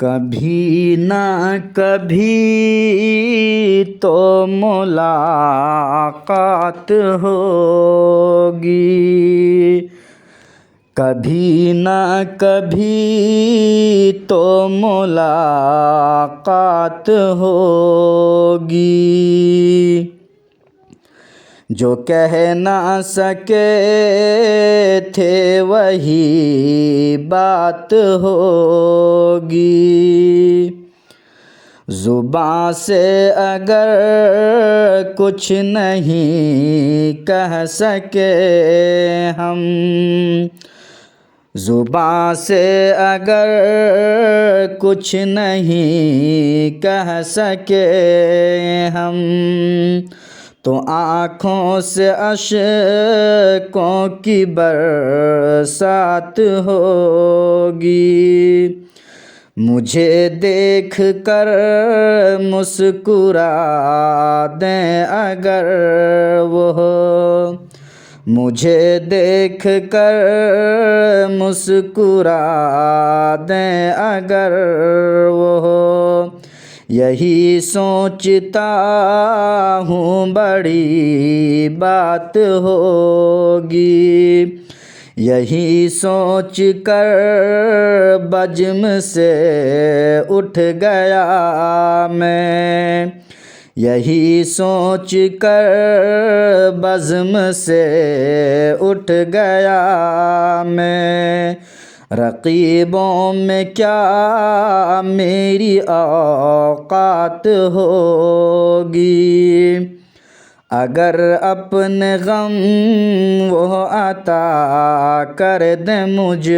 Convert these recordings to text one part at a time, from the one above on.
کبھی نہ کبھی تو ملاقات ہوگی، کبھی نہ کبھی تو ملاقات ہوگی، جو کہہ نہ سکے تھے وہی بات ہوگی، زباں سے اگر کچھ نہیں کہہ سکے ہم، زباں سے اگر کچھ نہیں کہہ سکے ہم، تو آنکھوں سے اشکوں کی برسات ہوگی، مجھے دیکھ کر مسکرا دیں اگر وہ، مجھے دیکھ کر مسکرا دیں اگر وہ، یہی سوچتا ہوں بڑی بات ہوگی، یہی سوچ کر بزم سے اٹھ گیا میں، یہی سوچ کر بزم سے اٹھ گیا میں، رقیبوں میں کیا میری اوقات ہوگی، اگر اپنے غم وہ عطا کر دیں مجھ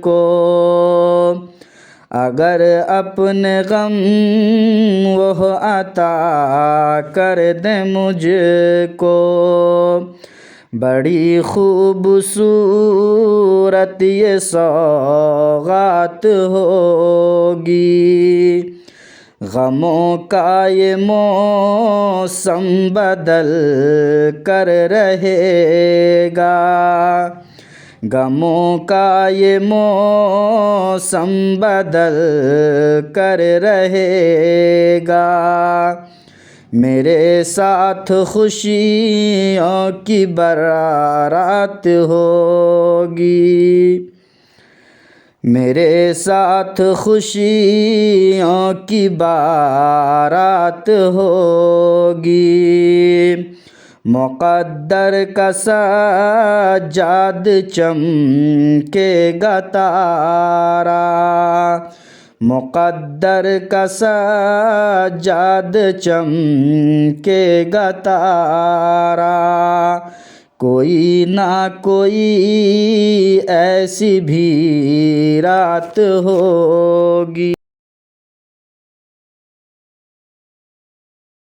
کو، اگر اپنے غم وہ عطا کر دیں مجھ کو، بڑی خوبصورت یہ سوغات ہوگی، غموں کا یہ موسم بدل کر رہے گا، غموں کا یہ موسم بدل کر رہے گا، میرے ساتھ خوشیوں کی بارات ہوگی، میرے ساتھ خوشیوں کی بارات ہوگی، مقدر کا سجاد چمکے گا تارا، مقدر کا سجاد چمکے گا تارا، کوئی نہ کوئی ایسی بھی رات ہوگی۔